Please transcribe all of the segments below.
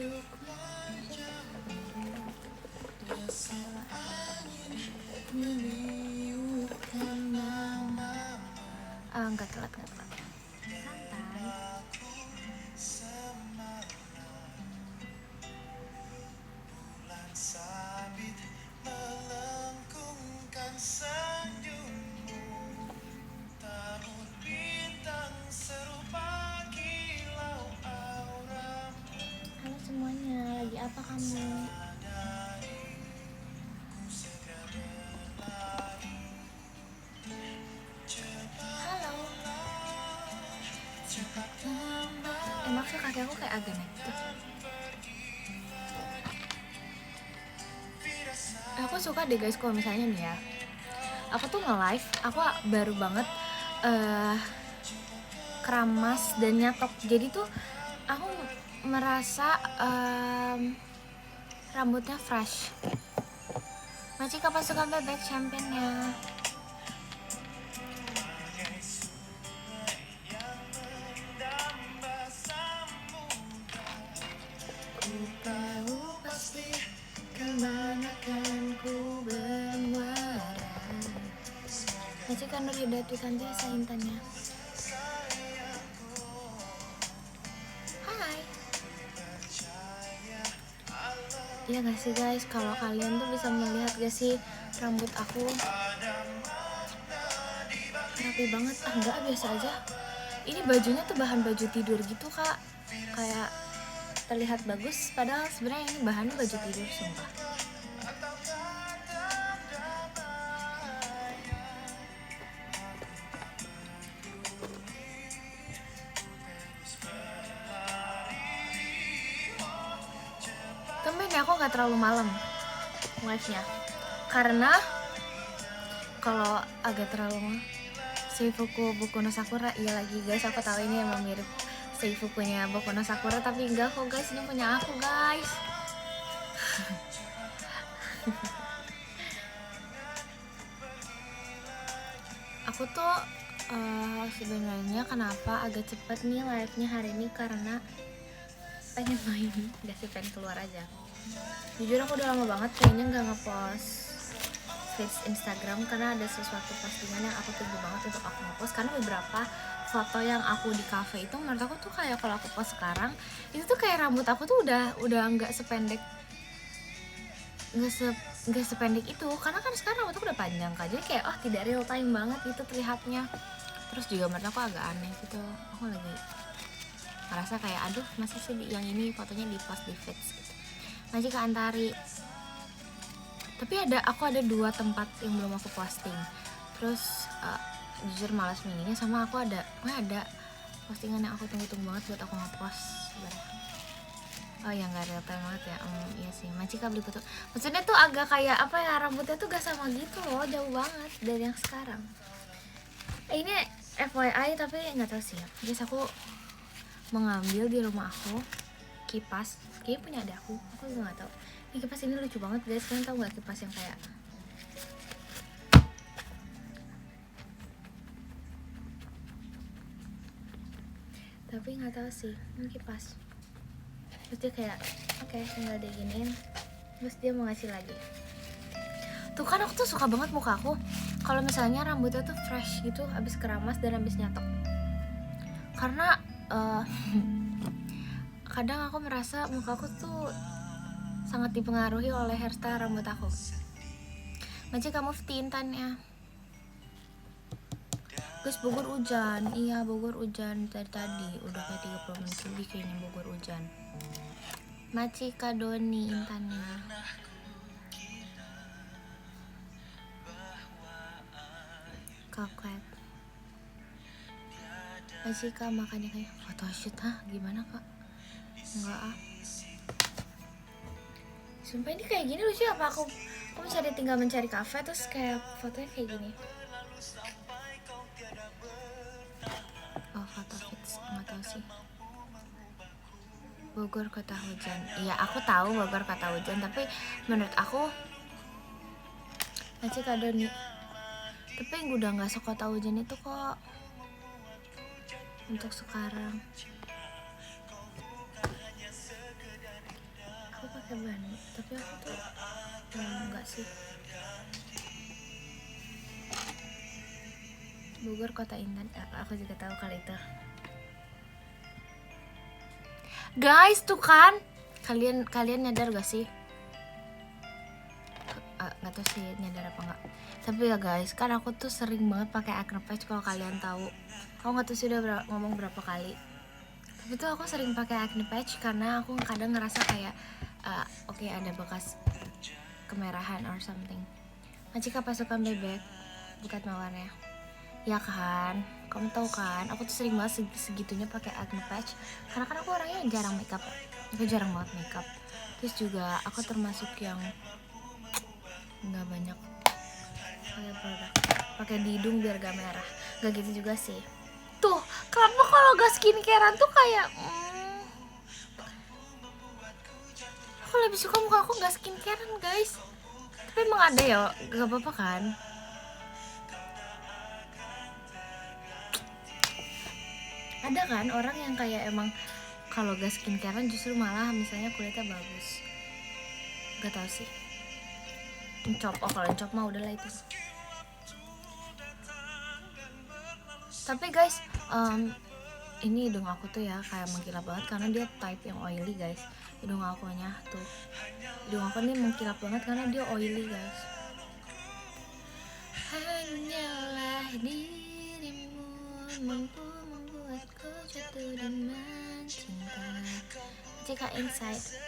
Nggak telat santai. Halo semuanya, lagi apa kamu? Halo. Maksud kaki aku kayak agak naik tuh. Aku suka deh guys kalau misalnya nih ya, aku tuh nge-live, aku baru banget keramas dan nyatok. Jadi tuh aku merasa rambutnya fresh. Masih pasukan bebek championnya. Ku tahu pasti kemana kan ku bermuara. Masih kan Nur Hidayat Wikanti Saintannya. Hai. Iya gak sih guys, kalau kalian tuh bisa melihat gak sih rambut aku rapi banget. Enggak, biasa aja. Ini bajunya tuh bahan baju tidur gitu kak, kayak terlihat bagus padahal sebenarnya ini bahannya baju tidur, sumpah. Tumben ya aku nggak terlalu malam live-nya, karena kalau agak terlalu malam Seifuku Boku no Sakura, iya lagi guys, aku tahu ini emang mirip Seifukunya Boku no Sakura, tapi enggak kok guys, ini punya aku guys. Aku tuh sebenarnya kenapa agak cepet nih live-nya hari ini, karena pengen main, gak sih, pengen keluar aja. Jujur aku udah lama banget kayaknya nggak ngepost feeds Instagram, karena ada sesuatu postingan yang aku tunggu banget untuk aku ngepost, karena beberapa foto yang aku di cafe itu menurut aku tuh kayak kalau aku post sekarang itu tuh kayak rambut aku tuh udah nggak sependek itu, karena kan sekarang rambut aku udah panjang kan, jadi kayak tidak real time banget gitu terlihatnya. Terus juga menurut aku agak aneh gitu, aku lagi ngerasa kayak aduh masa sih yang ini fotonya di post di feeds gitu. Masih ke Antari, tapi aku ada 2 tempat yang belum aku posting. Terus jujur malas mininya, sama aku ada postingan yang aku tunggu-tunggu banget buat aku ngepost. Oh ya, nggak real time banget ya. Iya sih, Macika beli betul. Maksudnya tuh agak kayak apa ya, rambutnya tuh gak sama gitu loh, jauh banget dari yang sekarang. Ini FYI, tapi nggak tahu sih ya. Guys, aku mengambil di rumah aku kipas, kayaknya punya ada aku juga nggak tahu. Ini kipas ini lucu banget guys, kalian tahu nggak kipas yang kayak tapi nggak tahu sih, ini kipas. Terus dia kayak oke, tinggal diginiin, terus dia mau ngasih lagi. Tuh kan aku tuh suka banget muka aku kalau misalnya rambutnya tuh fresh gitu, abis keramas dan abis nyatok, karena kadang aku merasa muka aku tuh sangat dipengaruhi oleh hairstyle rambut aku. Macam kamu tintannya. Guys, Bogor hujan. Iya, Bogor hujan dari tadi. Udah kayak 30 menit lebih kayaknya Bogor hujan. Maci Kadoni intannya. Kakak. Maci Kak makannya kayak photoshoot, gimana kak? Enggak Sumpah ini kayak gini lucu, apa aku tinggal mencari kafe terus kayak fotonya kayak gini. Foto fits, nggak tahu sih. Bogor kota hujan. Iya, aku tahu Bogor kota hujan, tapi menurut aku Maci Kadoni. Tapi udah nggak sekota hujan itu kok untuk sekarang. Saban, tapi aku tuh enggak sih. Bogor kota intan, aku juga tahu kali itu. Guys, tuh kan, kalian nyadar gak sih? Nggak tahu sih nyadar apa enggak. Tapi ya guys, kan aku tuh sering banget pakai acne patch kalau kalian tahu. Aku nggak tahu sih udah ngomong berapa kali. Tapi tuh aku sering pakai acne patch karena aku kadang ngerasa kayak oke, ada bekas kemerahan or something. Jika pasukan bebek bukan mawarnya. Ya kan, kamu tahu kan, aku tuh sering banget segitunya pakai acne patch karena kan aku orangnya jarang makeup. Aku jarang banget makeup. Terus juga aku termasuk yang nggak banyak pakai produk, pakai di hidung biar gak merah. Gak gitu juga sih. Tuh, kenapa kalau gak skincarean tuh kayak aku lebih suka muka aku gak skincarean guys. Tapi emang ada ya, gak apa-apa kan. Ada kan orang yang kayak emang kalau gak skincarean justru malah misalnya kulitnya bagus. Gak tau sih. Encop, kalau encop mah udahlah itu. Tapi guys, ini hidung aku tuh ya kayak mengkilap banget karena dia type yang oily guys. Hidung akunya tuh, hidung aku nih mengkilap banget karena dia oily guys. Hanyalah dirimu mampu membuatku jatuh dan mencinta. Jika inside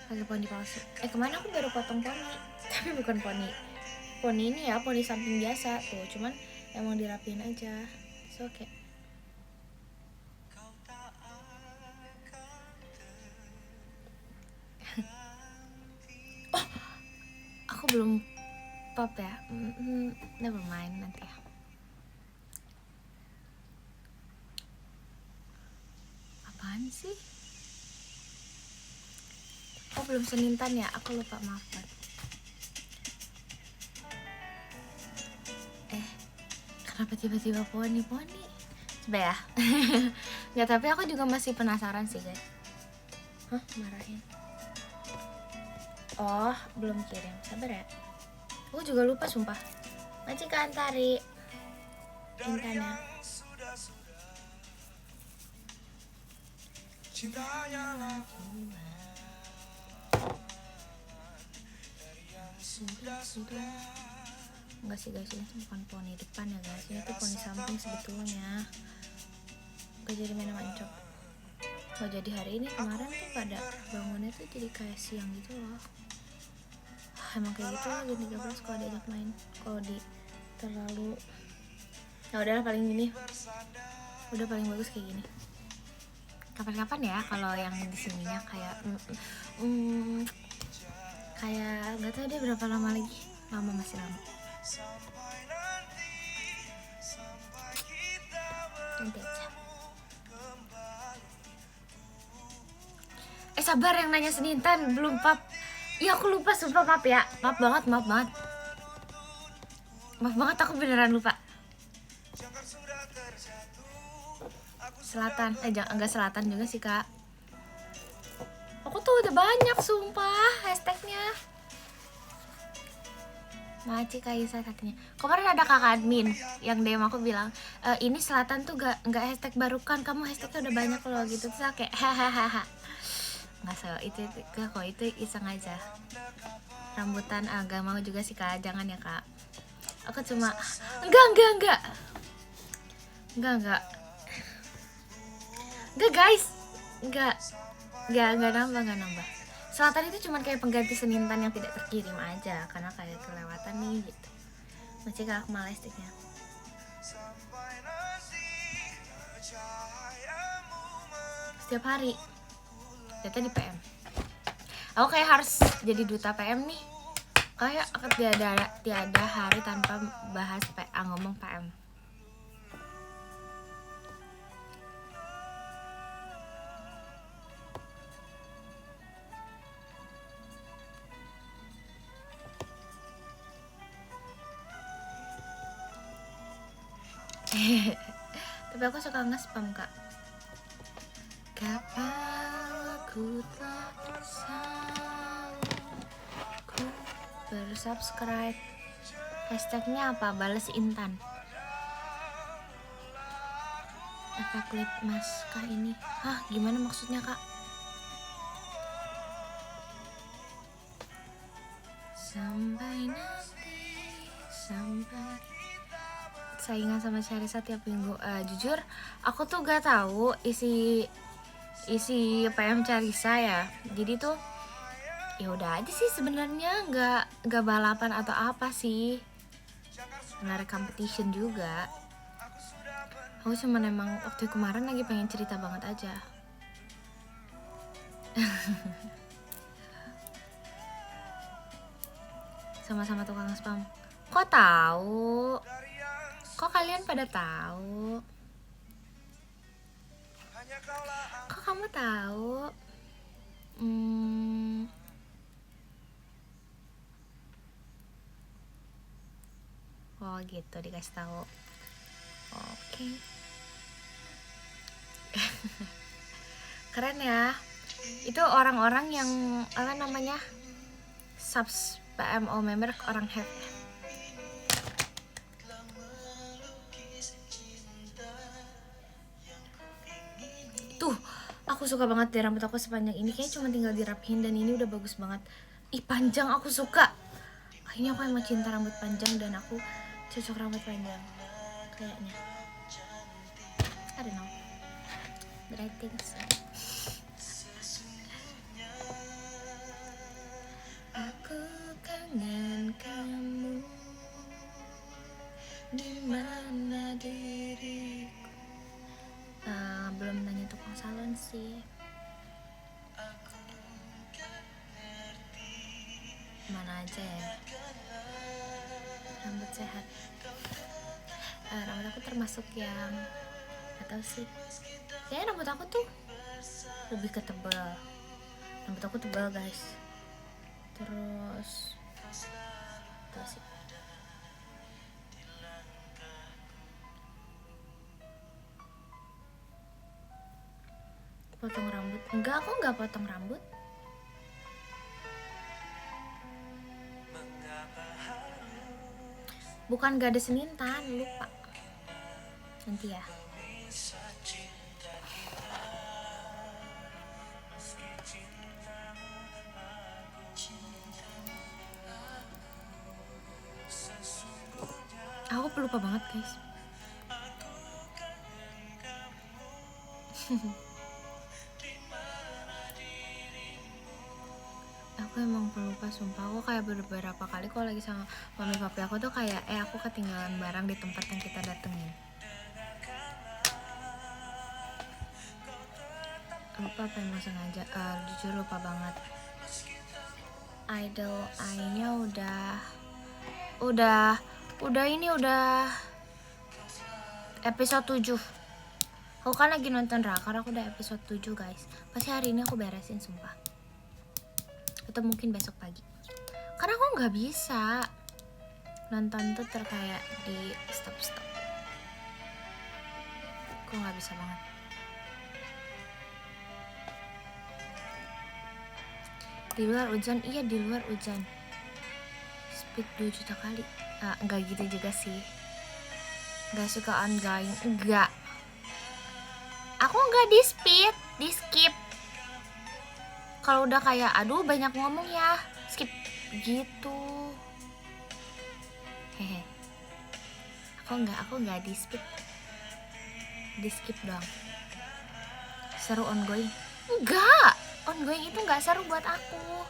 pakai poni palsu. Kemana aku baru potong poni, tapi bukan poni ini ya, poni samping biasa tuh, cuman emang dirapiin aja. So okay. Oh, aku belum pop ya. Never mind, nanti ya. Apaan sih? Oh, belum senintan ya, aku lupa, maaf. Kenapa tiba-tiba poni? Coba ya. Nggak, tapi aku juga masih penasaran sih guys. Hah, marahin. Oh, belum kirim, sabar ya. Aku juga lupa sumpah. Majikan Tari Intannya. Sudah. Enggak sih guys, ini tuh bukan poni depan ya guys, ini tuh poni samping sebetulnya. Gak jadi main mancok. Oh, jadi hari ini, kemarin tuh pada bangunnya tuh jadi kayak siang gitu loh. Emang kayak gitu lah jam 13 kalau diajak main. Kalau di terlalu, ya udahlah, paling gini udah paling bagus kayak gini. Kapan-kapan ya kalau yang di sininya kayak kayak nggak tahu dia berapa lama lagi. Masih lama. Nanti aja. Sabar, yang nanya senintan belum pap. Ya aku lupa sumpah, maaf ya. Maaf banget, aku beneran lupa. Selatan, enggak selatan juga sih kak. Aku tuh udah banyak sumpah hashtagnya. Maci Kaisa katanya. Kemarin ada kakak admin yang DM aku bilang, ini selatan tuh nggak hashtag baru kan, kamu hashtagnya udah banyak loh gitu. Terus aku kayak hahaha. Nggak salah, itu kok itu iseng aja. Rambutan agak mau juga sih kak, jangan ya kak. Aku cuma enggak guys, enggak nambah. Selatan itu cuma kayak pengganti senintan yang tidak terkirim aja karena kayak kelewatan nih gitu. Masih kak aku malas sticknya. Setiap hari data di PM. Aku kayak harus jadi duta PM nih. Kayak tiada hari tanpa bahas ngomong PM. Tapi aku suka nge-spam kak. Kapan aku telah Selalu bersubscribe. Hashtagnya apa? Balas Intan. Efek lip mask kah ini? Hah, gimana maksudnya kak? Sampai nanti, sampai saingan sama Syarisa tiap minggu. Jujur, aku tuh gak tahu isi PM Syarisa ya. Jadi tuh ya udah aja sih sebenarnya, nggak balapan atau apa sih, nggak ada competition juga. Aku cuma emang waktu kemarin lagi pengen cerita banget aja. Sama-sama tukang spam. Kok tahu? Kok kalian pada tahu? Kok kamu tahu? Oh gitu, dikasih tahu. Oke. Keren ya. Itu orang-orang yang apa namanya? Subs PMO member orang have. Tuh, aku suka banget deh rambut aku sepanjang ini. Kayaknya cuma tinggal dirapihin dan ini udah bagus banget. Ih, panjang aku suka. Kayaknya aku emang cinta rambut panjang dan aku cocok rambut panjang. Kayaknya. I don't know. But I think so. Aku kangen kamu, dimana diriku. Belum nanya tukang salon sih. Mana aja ya? Rambut sehat. Rambut aku termasuk yang atau sih? Kayaknya rambut aku tuh lebih ke tebal. Rambut aku tebal guys. Terus tuh sih. Potong rambut? Enggak, aku nggak potong rambut. Bukan gak ada senintan, lupa. Nanti ya. Aku pelupa banget guys. Aku emang pelupa sumpah. Aku kayak beberapa kali kalau lagi sama mami papi aku tuh kayak aku ketinggalan barang di tempat yang kita datengin. Lupa apa emang sengaja. Jujur lupa banget. Idol eye-nya udah episode 7. Aku kan lagi nonton Drakor, aku udah episode 7 guys. Pasti hari ini aku beresin sumpah. Atau mungkin besok pagi. Karena aku nggak bisa nonton tuh terkayak di stop. Aku nggak bisa banget. Di luar hujan, iya di luar hujan. Speed 2 juta kali. Enggak gitu juga sih. Gak suka ongoing, enggak. Aku enggak di speed, di skip. Kalau udah kayak aduh banyak ngomong ya, skip gitu. Hehe. Aku enggak di speed. Di skip doang. Seru ongoing? Enggak. Ongoing itu enggak seru buat aku.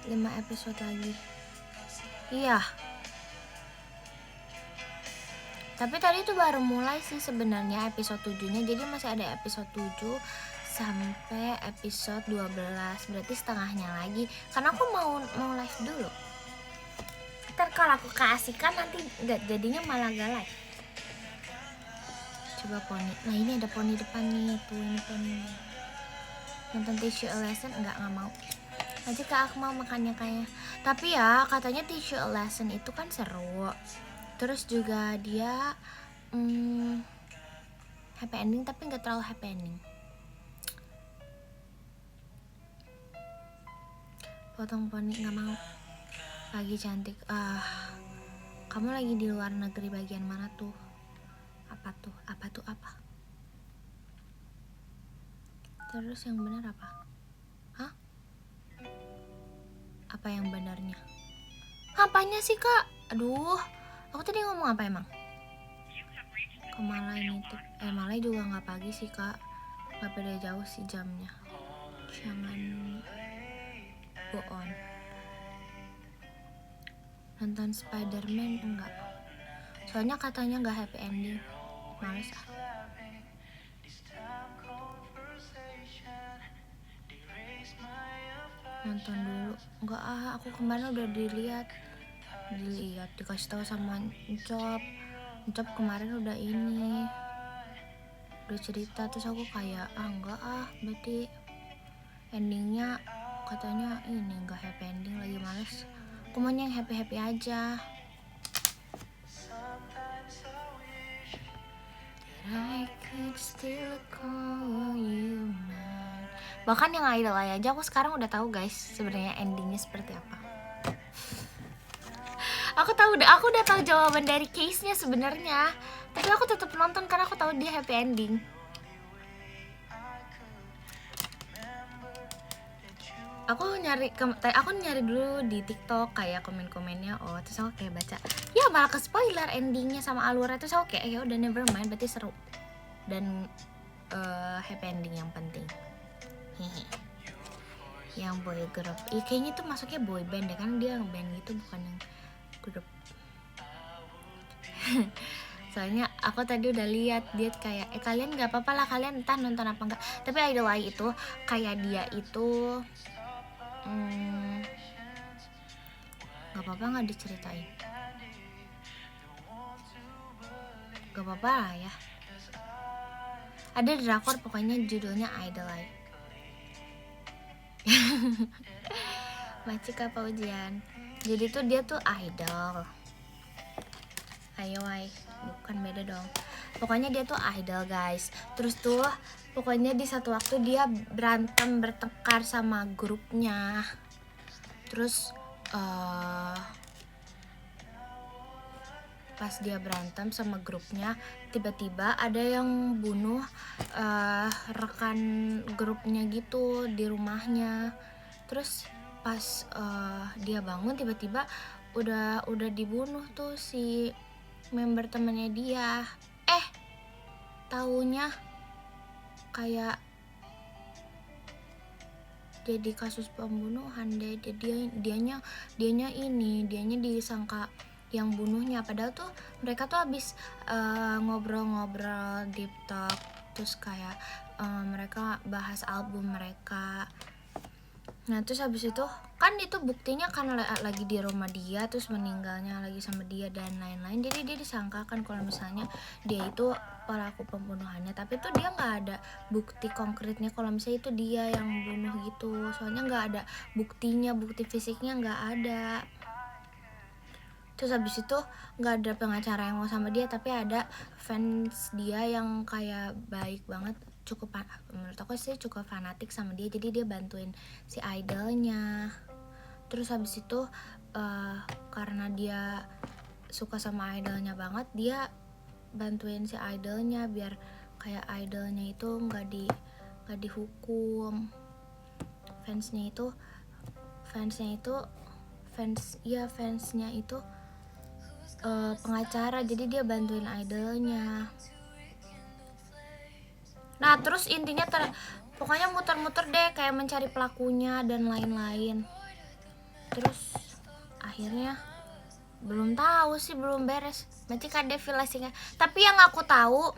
Lima episode lagi. Iya. Tapi tadi tuh baru mulai sih sebenarnya episode 7-nya. Jadi masih ada episode 7 sampai episode 12. Berarti setengahnya lagi. Karena aku mau live dulu. Ntar kalau aku keasikan nanti enggak, jadinya malah gak live. Coba poni. Nah ini ada poni depan nih. Tuh ini poni. Nonton Tissue Lesson enggak mau. Nanti kak aku mau makannya kayaknya. Tapi ya katanya Tissue Lesson itu kan seru. Terus juga dia happy ending tapi nggak terlalu happy ending. Potong poni nggak mau. Lagi cantik. Kamu lagi di luar negeri bagian mana tuh? Apa tuh? Apa? Terus yang benar apa? Hah? Apa yang benarnya? Apanya sih kak? Aduh, aku tadi ngomong apa emang? Ke Malai nitip. Malai juga nggak pagi sih kak. Nggak beda jauh sih jamnya. Jangan bohong. Nonton Spider-Man enggak? Soalnya katanya nggak happy ending. Males ah. Nonton dulu. Enggak ah, aku kemarin udah dilihat dikasih tahu sama Encop kemarin udah cerita, terus aku kayak enggak ah, berarti endingnya katanya ini enggak happy ending, lagi males. Aku maunya yang happy aja. I could still call you mine. Bahkan yang Idol aja aku sekarang udah tahu guys sebenarnya endingnya seperti apa. aku udah tahu jawaban dari case-nya sebenarnya, tapi aku tetap nonton karena aku tahu dia happy ending. Aku nyari dulu di TikTok kayak komen-komennya, terus aku kayak baca, ya malah ke spoiler endingnya sama alurnya, terus aku kayak ya udah never mind, berarti seru dan happy ending yang penting. Yang boy group, kayaknya tuh masuknya boy band deh, kan dia band gitu bukan yang grup. Soalnya aku tadi udah lihat dia kayak kalian nggak apa-apa lah, kalian entah nonton apa enggak, tapi Idol itu kayak dia itu nggak apa-apa nggak diceritain, nggak apa-apa lah ya. Ada drakor pokoknya judulnya Idol. Macik apa ujian? Jadi tuh dia tuh idol. Ayo bukan, beda dong. Pokoknya dia tuh idol guys. Terus tuh pokoknya di satu waktu dia bertengkar sama grupnya. Terus pas dia berantem sama grupnya, tiba-tiba ada yang bunuh rekan grupnya gitu di rumahnya. Terus pas dia bangun tiba-tiba udah dibunuh tuh si member temennya dia. Taunya kayak jadi kasus pembunuhan deh. Dianya disangka yang bunuhnya, padahal tuh mereka tuh habis ngobrol-ngobrol deep talk, terus kayak mereka bahas album mereka. Nah terus habis itu kan itu buktinya kan lagi di rumah dia, terus meninggalnya lagi sama dia dan lain-lain, jadi dia disangkakan kalau misalnya dia itu pelaku pembunuhannya, tapi tuh dia nggak ada bukti konkretnya kalau misalnya itu dia yang bunuh gitu. Soalnya nggak ada buktinya, bukti fisiknya nggak ada. Terus habis itu nggak ada pengacara yang mau sama dia, tapi ada fans dia yang kayak baik banget, menurut aku sih cukup fanatik sama dia, jadi dia bantuin si idolnya. Terus habis itu karena dia suka sama idolnya banget, dia bantuin si idolnya biar kayak idolnya itu nggak dihukum. Fansnya itu pengacara, jadi dia bantuin idolnya. Nah terus intinya pokoknya muter-muter deh kayak mencari pelakunya dan lain-lain. Terus akhirnya belum tahu sih, belum beres. Nanti kan devilasinya. Tapi yang aku tahu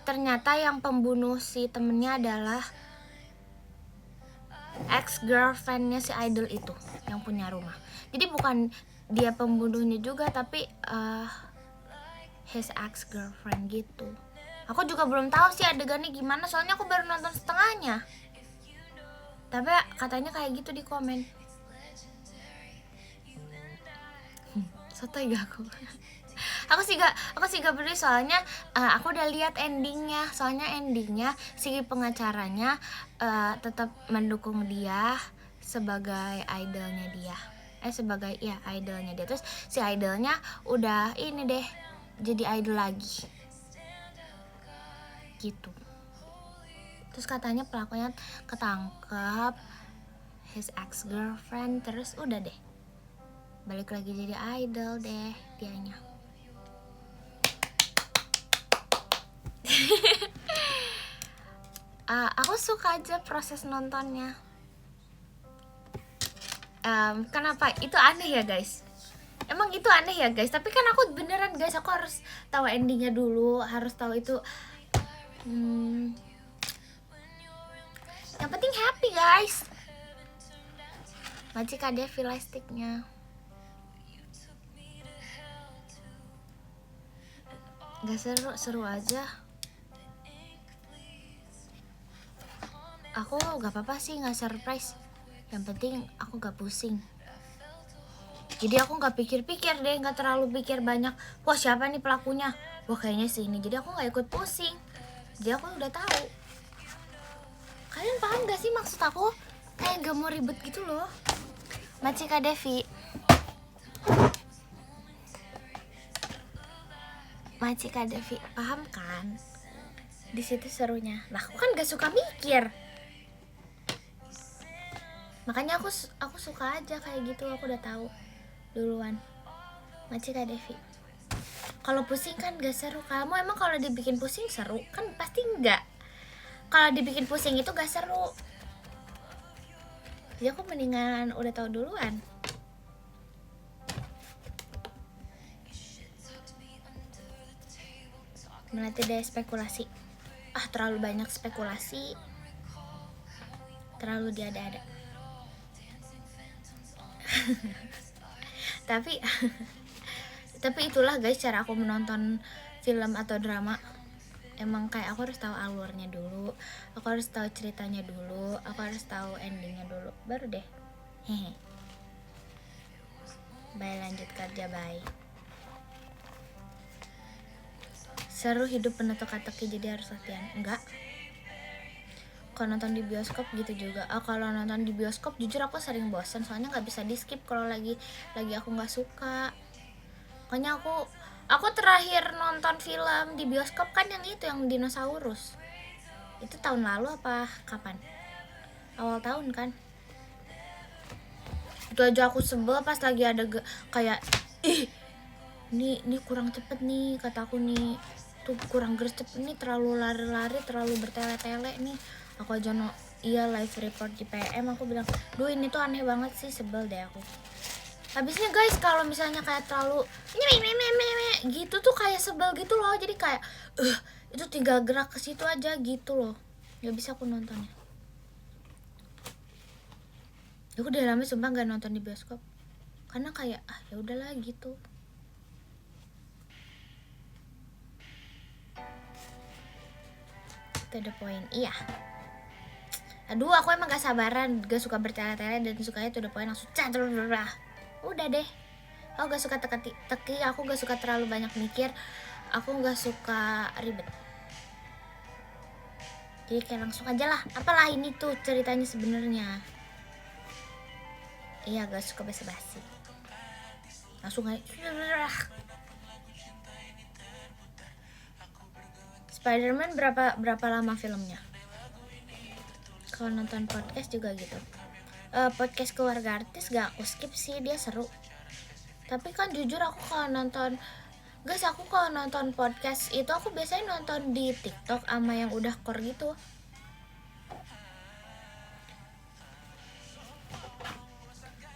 ternyata yang pembunuh si temennya adalah ex-girlfriendnya si idol itu yang punya rumah. Jadi bukan dia pembunuhnya juga, tapi his ex-girlfriend gitu. Aku juga belum tahu sih adegannya gimana, soalnya aku baru nonton setengahnya. Tapi katanya kayak gitu di komen. Sotoy gak aku? aku sih gak peduli soalnya aku udah lihat endingnya. Soalnya endingnya si pengacaranya tetap mendukung dia sebagai idolnya dia. Sebagai idolnya dia. Terus si idolnya udah ini deh jadi idol lagi gitu. Terus katanya pelakunya ketangkep, his ex girlfriend, terus udah deh balik lagi jadi idol deh dianya. Aku suka aja proses nontonnya. Kenapa itu aneh ya guys? Emang itu aneh ya guys, tapi kan aku beneran guys, aku harus tahu endingnya dulu, harus tahu itu. Yang penting happy guys. Macik ada filastiknya. Gak seru aja. Aku gak apa-apa sih gak surprise. Yang penting aku gak pusing. Jadi aku gak pikir-pikir deh, gak terlalu pikir banyak. Wah siapa nih pelakunya? Wah kayaknya sih ini. Jadi aku gak ikut pusing. Jadi aku udah tahu. Kalian paham gak sih maksud aku? Kayak gak mau ribet gitu loh. Macika Devi. Macika Devi, paham kan? Di situ serunya. Nah, aku kan gak suka mikir. Makanya aku suka aja kayak gitu, aku udah tahu duluan. Macika Devi. Kalau pusing kan gak seru. Kamu emang kalau dibikin pusing seru? Kan pasti enggak. Kalau dibikin pusing itu gak seru. Jadi aku mendingan udah tahu duluan. Melatih daya spekulasi. Terlalu banyak spekulasi. Terlalu diada-ada. tapi itulah guys cara aku menonton film atau drama. Emang kayak aku harus tahu alurnya dulu, aku harus tahu ceritanya dulu, aku harus tahu endingnya dulu, baru deh. Hehe. Bye, lanjut kerja, bye. Seru hidup penuh teka-teki jadi harus latihan. Enggak. Kalau nonton di bioskop gitu juga. Kalau nonton di bioskop jujur aku sering bosan soalnya nggak bisa di skip kalau lagi aku nggak suka. Makanya aku terakhir nonton film di bioskop kan yang itu yang dinosaurus. Itu tahun lalu apa kapan? Awal tahun kan. Itu aja aku sebel pas lagi ada kayak ini kurang cepet nih kataku nih. Tuh kurang gercep nih, terlalu lari-lari, terlalu bertele-tele nih. Aku aja live report di PM aku bilang, "Duh, ini tuh aneh banget sih, sebel deh aku." Habisnya guys kalau misalnya kayak terlalu gitu tuh kayak sebel gitu loh. Jadi kayak itu tinggal gerak ke situ aja gitu loh. Gak bisa aku nontonnya. Aku udah lama sumpah gak nonton di bioskop. Karena kayak ya udahlah gitu. To the point. Iya. Aduh, aku emang gak sabaran, gak suka bertele-tele dan sukanya to the point langsung udah deh. Aku gak suka teki, aku gak suka terlalu banyak mikir, aku gak suka ribet. Jadi kayak langsung aja lah, apalah ini tuh ceritanya sebenarnya. Iya, gak suka basa-basi. Langsung aja. Spider-Man berapa lama filmnya? Kalau nonton podcast juga gitu. Podcast keluarga artis gak aku skip sih, dia seru. Tapi kan jujur aku kalau nonton podcast itu aku biasanya nonton di TikTok sama yang udah core gitu.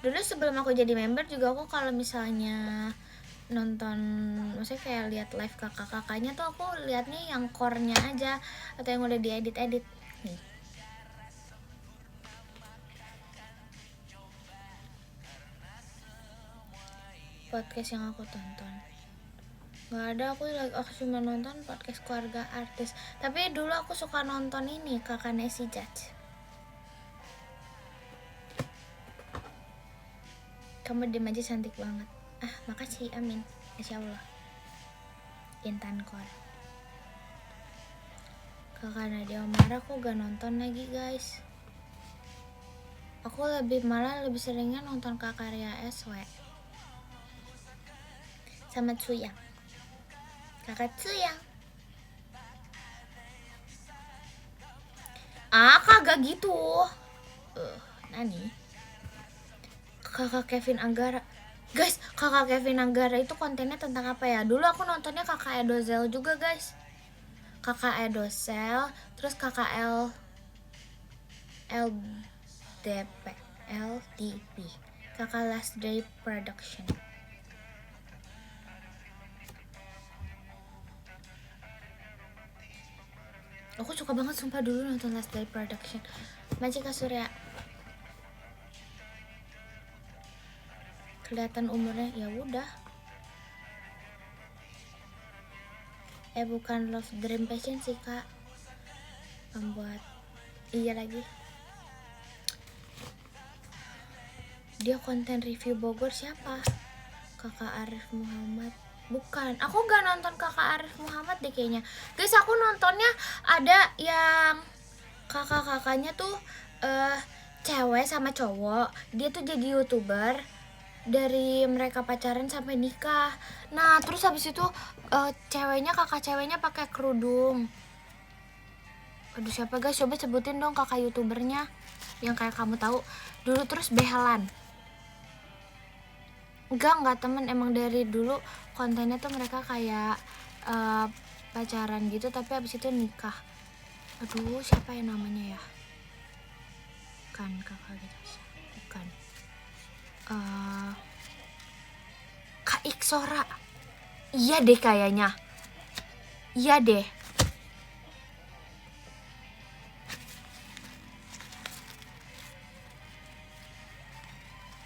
Dulu sebelum aku jadi member juga aku kalau misalnya nonton, maksudnya kayak lihat live kakak-kakaknya tuh aku liatnya yang core-nya aja atau yang udah diedit-edit nih. Podcast yang aku tonton nggak ada, aku cuma nonton podcast keluarga artis. Tapi dulu aku suka nonton ini Kakak Nesi Judge. Kamu diem aja cantik banget. Makasih, amin, insya Allah. Intan Core. Kakak Nadia marah aku gak nonton lagi guys. Aku malah lebih seringnya nonton Kakak Ria SW sama Tsuyang. Kakak Tsuyang. Kagak gitu. Nani? Kakak Kevin Anggara. Guys, Kakak Kevin Anggara itu kontennya tentang apa ya? Dulu aku nontonnya Kakak Edozel juga guys. Kakak Edozel, terus Kakak LDP, Kakak Last Day Production. Aku suka banget sumpah dulu nonton Last Day Production. Majika Surya. Kelihatan umurnya, ya udah. Bukan Love Dream Passion sih kak. Pembuat. Iya lagi. Dia konten review Bogor siapa? Kakak Arif Muhammad. Bukan, aku gak nonton Kakak Arif Muhammad deh kayaknya. Guys, aku nontonnya ada yang kakak-kakaknya tuh cewek sama cowok. Dia tuh jadi YouTuber dari mereka pacaran sampai nikah. Nah, terus habis itu kakak ceweknya pakai kerudung. Aduh, siapa guys? Coba sebutin dong kakak YouTubernya yang kayak kamu tahu. Dulu terus behelan. Enggak temen, emang dari dulu kontennya tuh mereka kayak pacaran gitu tapi habis itu nikah. Aduh, siapa ya namanya ya? Bukan kakak gitu. Bukan. Kak Iksora. Iya deh kayaknya. Iya deh.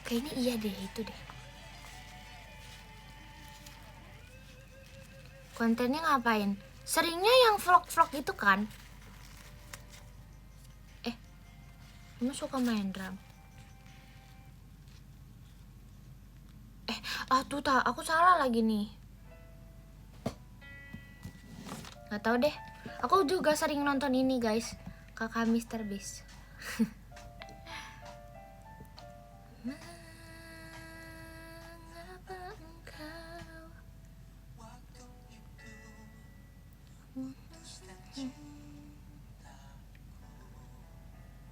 Kayaknya iya deh, itu deh. Kontennya ngapain? Seringnya yang vlog-vlog gitu kan? Kamu suka main drum? Tuh aku salah lagi nih. Gak tau deh. Aku juga sering nonton ini guys, Kakak Mr. Beast.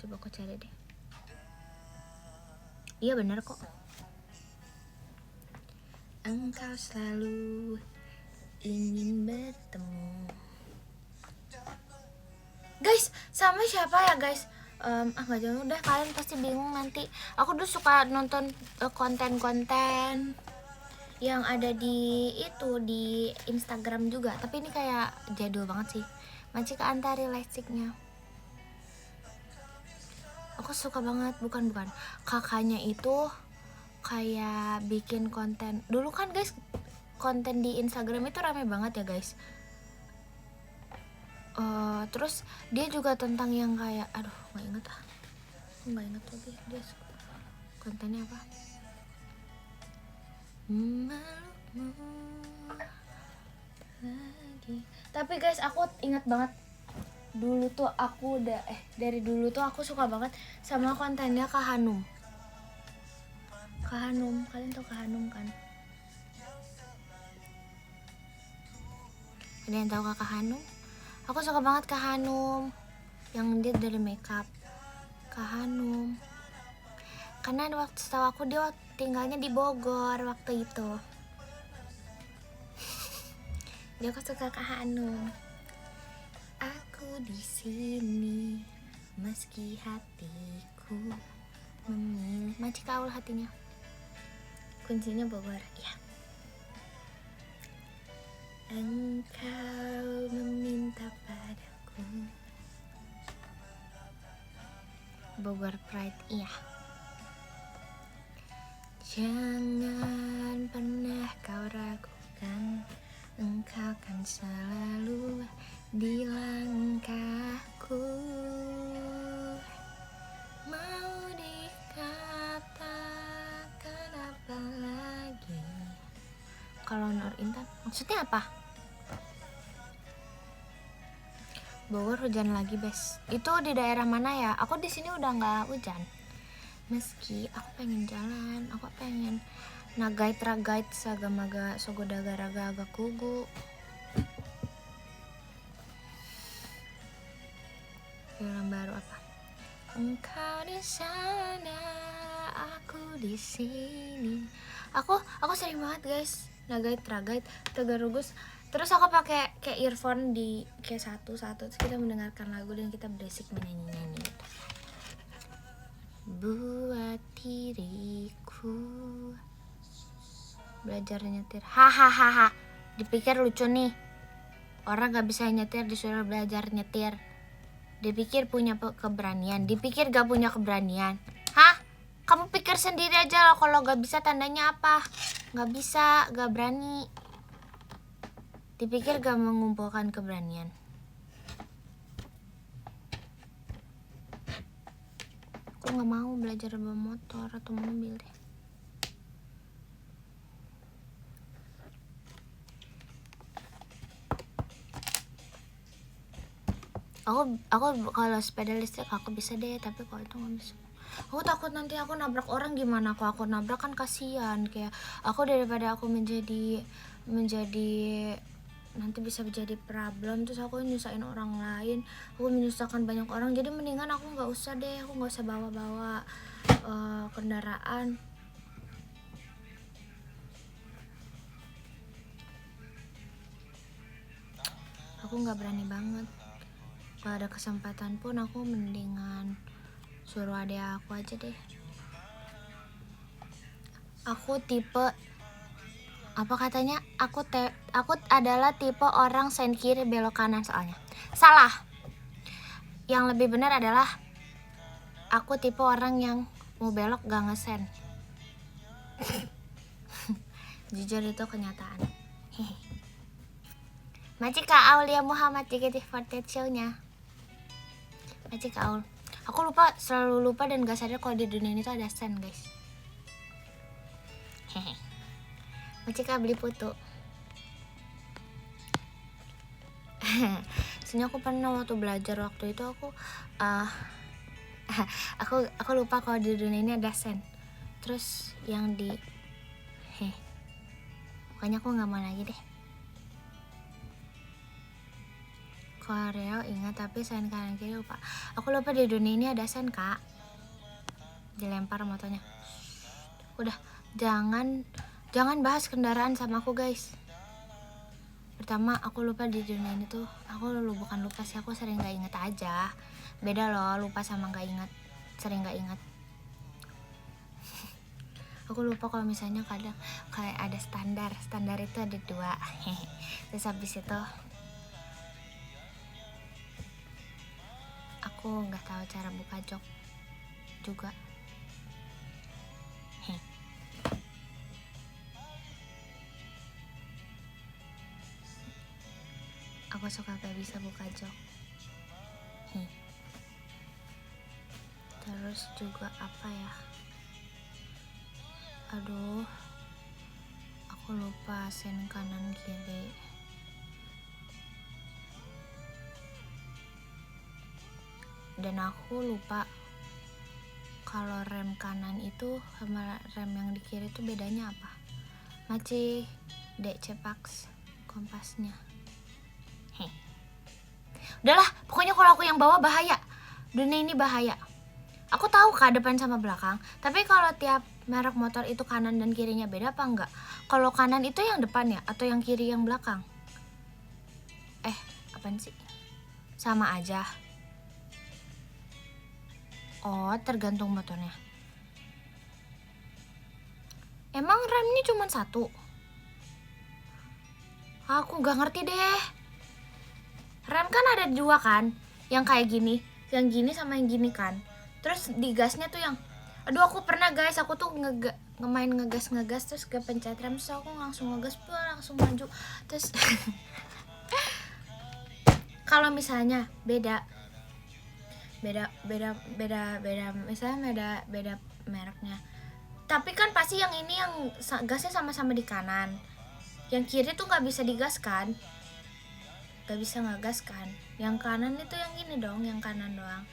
Coba aku cari deh. Iya benar kok. Engkau selalu ingin bertemu. Guys, sama siapa ya guys? Gak jauh udah, kalian pasti bingung nanti. Aku dulu suka nonton konten-konten yang ada di Instagram juga, tapi ini kayak jadul banget sih. Majika Antari Lestiknya. Aku suka banget, bukan kakaknya itu kayak bikin konten. Dulu kan guys, konten di Instagram itu rame banget ya guys. Terus dia juga tentang yang kayak, aduh nggak inget lagi dia kontennya apa. Lagi. Tapi guys, aku ingat banget dulu tuh aku dari dulu tuh aku suka banget sama kontennya Kak Hanum. Kalian tau Kak Hanum kan? Ada yang tahu Kak Hanum? Aku suka banget Kak Hanum, yang dia dari makeup. Kak Hanum, karena setahu aku dia tinggalnya di Bogor waktu itu. Dia aku suka Kak Hanum. Aku di sini meski hatiku memilih. Majika Aul hatinya. Kuncinya Bogor, ya. Engkau meminta padaku. Bogor Pride, iya. Jangan pernah kau ragukan, engkau kan selalu di langkahku. Mau dikatakan apa lagi? Kalau Nur Intan, maksudnya apa? Bogor hujan lagi, Bes. Itu di daerah mana ya? Aku di sini udah nggak hujan. Meski aku pengen jalan, aku pengen nagait ragait sagamaga sogodagaraga agak kugu. Film baru apa? Engkau di sana, aku di sini. Aku sering banget guys nagait ragait tegarugus. Terus aku pakai kayak earphone di kayak satu terus kita mendengarkan lagu dan kita berisik menyanyi gitu. Buat diriku belajar nyetir. Hahaha. Dipikir lucu nih. Orang gak bisa nyetir disuruh belajar nyetir. Dipikir punya keberanian, dipikir gak punya keberanian. Hah? Kamu pikir sendiri aja loh, kalau gak bisa tandanya apa? Gak bisa, gak berani. Dipikir gak mengumpulkan keberanian. Aku gak mau belajar bawa motor atau mobil deh. Aku kalau sepeda listrik aku bisa deh, tapi kalau itu nggak bisa. Aku takut nanti aku nabrak orang, gimana kalau aku nabrak kan kasihan. Kayak aku daripada aku menjadi nanti bisa menjadi problem, terus aku nyusahin orang lain, aku menyusahkan banyak orang. Jadi mendingan aku nggak usah deh, aku nggak usah bawa kendaraan. Aku nggak berani banget. Kalau ada kesempatan pun aku mendingan suruh adek aku aja deh. Aku tipe apa katanya? Aku adalah tipe orang sen kiri belok kanan soalnya. Salah. Yang lebih benar adalah aku tipe orang yang mau belok gak ngesen. Jujur itu kenyataan. Macika Aulia Muhammad JKT48 show-nya. Macika Aul. Aku selalu lupa dan gak sadar kalau di dunia ini tuh ada sen, guys. Hehe. Macika beli putu. Sebenarnya aku pernah waktu belajar waktu itu aku lupa kalau di dunia ini ada sen. Terus yang di pokoknya aku nggak mau lagi deh. Koreo ingat tapi sen kanan kiri lupa. Aku lupa di dunia ini ada sen, Kak. Dilempar motonya. Udah, jangan bahas kendaraan sama aku, guys. Pertama, aku lupa di dunia ini tuh. Aku bukan lupa sih, aku sering gak inget aja. Beda loh, lupa sama gak inget. Sering gak inget. Aku lupa kalau misalnya kadang kayak ada standar itu ada 2. Terus habis itu aku nggak tahu cara buka jok juga. Aku suka gak bisa buka jok. Terus juga apa ya? Aduh, aku lupa sen kanan kiri. Dan aku lupa kalau rem kanan itu sama rem yang di kiri itu bedanya apa. Maci dek cepak kompasnya. Udahlah, pokoknya kalau aku yang bawa bahaya. Dunia ini bahaya. Aku tahu ke depan sama belakang, tapi kalau tiap merek motor itu kanan dan kirinya beda apa enggak? Kalau kanan itu yang depan ya, atau yang kiri yang belakang? Apaan sih? Sama aja. Oh, tergantung motornya. Emang remnya cuma 1? Aku gak ngerti deh. Rem kan ada 2 kan? Yang kayak gini, yang gini sama yang gini kan. Terus di gasnya tuh yang, aduh aku pernah guys, aku tuh ngemain ngegas terus gak pencet rem, terus aku langsung ngegas, langsung maju. Terus kalau misalnya beda misalnya beda mereknya, tapi kan pasti yang ini yang gasnya sama-sama di kanan, yang kiri tuh nggak bisa digas kan. gak bisa ngegas kan. Yang kanan itu yang ini dong, yang kanan doang.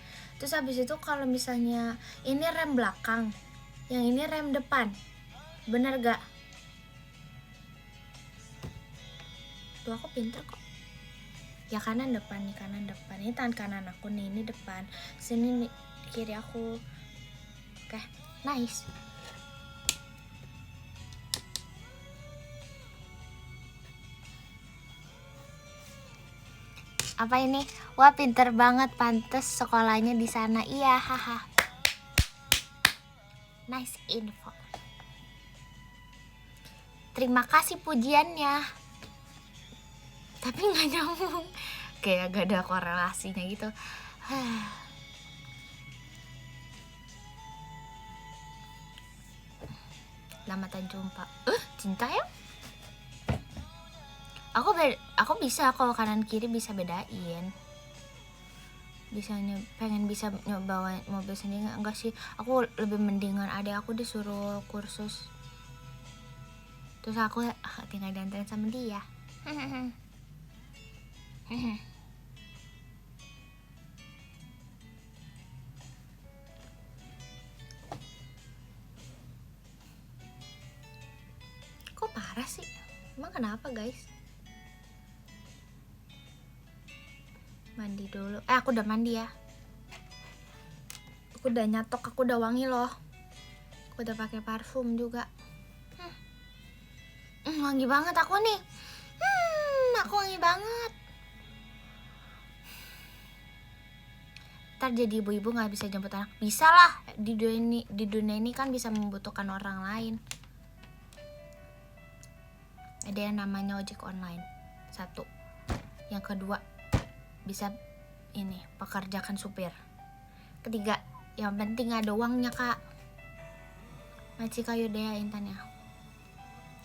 Terus habis itu kalau misalnya ini rem belakang, yang ini rem depan, bener gak? Tuh aku pinter kok. Ya kanan depan nih, kanan depan. Ini tangan kanan aku nih, ini depan. Sini nih kiri aku. Oke, nice. Apa ini? Wah, pinter banget, pantes sekolahnya di sana. Iya, haha. Nice info. Terima kasih pujiannya. Tapi nggak nyambung. Kayak gak ada korelasinya gitu. Lamatan jumpa. Cinta ya? Aku bisa kalau kanan kiri bisa bedain. Pengen bisa nyoba mobil sendiri, enggak sih. Aku lebih mendingan adek aku disuruh kursus. Terus aku tinggal diantarin sama dia. Kok parah sih? Emang kenapa guys? Mandi dulu. Aku udah mandi ya. Aku udah nyatok, aku udah wangi loh. Aku udah pakai parfum juga. Wangi banget aku nih. Aku wangi banget. Ntar jadi ibu-ibu nggak bisa jemput anak. Bisa lah. Di dunia ini kan bisa membutuhkan orang lain. Ada yang namanya ojek online. 1. Yang kedua, bisa ini pekerjakan supir. 3, yang penting ada uangnya kak. Masih kayu deh intannya.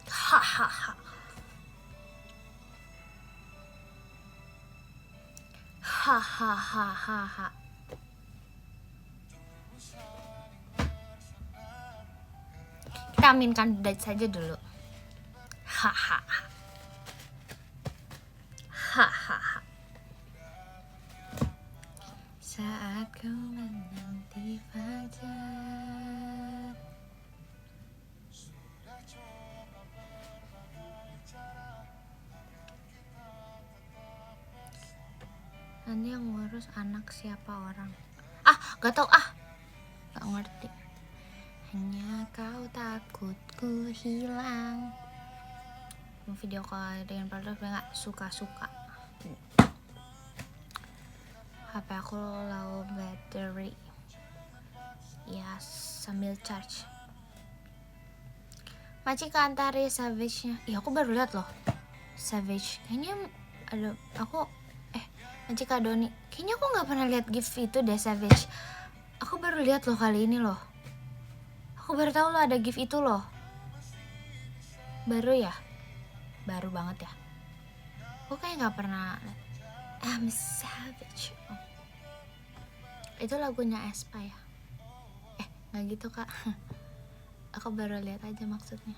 Hahaha. Hahaha. Kita aminkan saja dulu. Hahaha. Hahaha. Saat kau menanti fajar, nanti yang ngurus anak siapa orang? Gak tau gak ngerti. Hanya kau takutku hilang. Mau video call dengan partner gak suka-suka. HP aku low battery. Ya sambil charge. Maci ke Antari Savage-nya. Aku baru lihat loh. Savage. Kayaknya ada aku Maci Kak Doni. Kayaknya aku nggak pernah lihat gift itu deh Savage. Aku baru lihat loh kali ini loh. Aku baru tahu loh ada gift itu loh. Baru ya? Baru banget ya. Aku kayak nggak pernah. I'm Savage. Itu lagunya Aespa ya? Nggak gitu kak. Aku baru lihat aja maksudnya.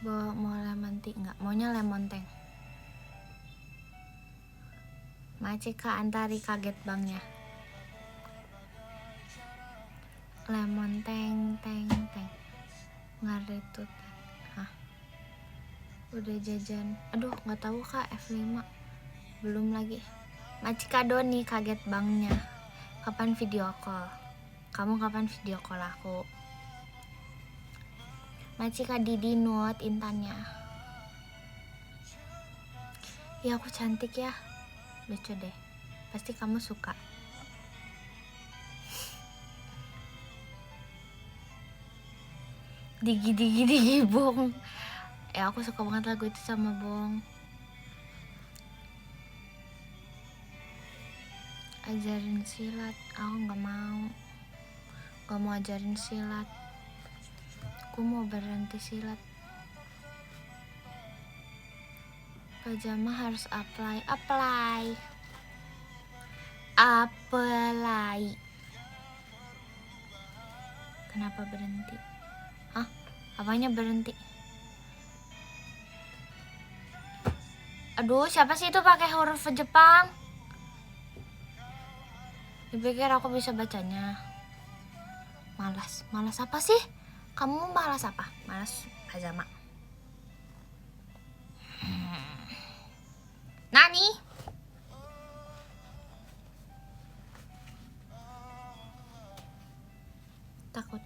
Mau lemon tea nggak? Maunya lemon teng. Macika Antari kaget bangnya. Lemon teng. Ngari tuh. Udah jajan. Aduh nggak tahu kak F5. Belum lagi. Macika Doni kaget bangnya. Kapan video call? Kamu kapan video call aku? Macika Didi Nuot intannya. Ya aku cantik ya. Lucu deh. Pasti kamu suka. Digi Bong. Aku suka banget lagu itu sama Bong. Ajarin silat. Aku gak mau ajarin silat. Aku mau berhenti silat. Pajama harus apply. Kenapa berhenti? Apanya berhenti? Aduh, siapa sih itu pakai huruf Jepang? Dipikir aku bisa bacanya. Malas apa sih? Kamu malas apa? Malas Azama. Nani? Takut.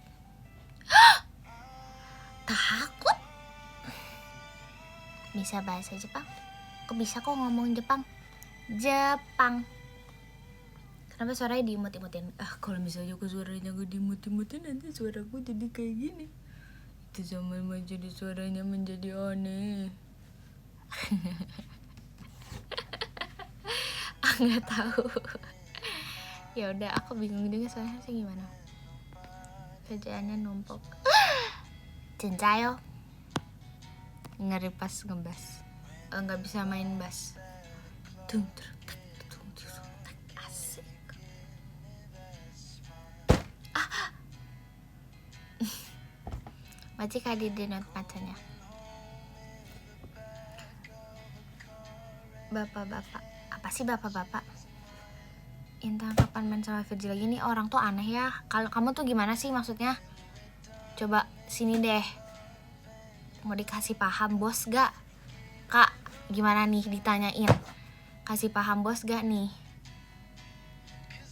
Takut? Bisa bahasa Jepang? Kok bisa kok ngomong Jepang? Jepang. Kenapa suaranya diimut-imutin? Kalau misalnya aku suaranya gue diimut-imutin, nanti suaraku jadi kayak gini. Itu sama jadi suaranya menjadi aneh. Nggak tahu. Ya udah, aku bingung juga soalnya sih gimana. Kerjaannya numpuk. Cincayo. Ngeri pas ngebas. Nggak bisa main bass. Asik. Macam kali di not macanya. Bapak-bapak. Apa sih bapak-bapak? Intan kapan main sama Virgi lagi? Nih orang tuh aneh ya. Kalau kamu tuh gimana sih maksudnya? Coba sini deh. Mau dikasih paham bos gak? Kak, gimana nih ditanyain? Kasih paham bos gak nih?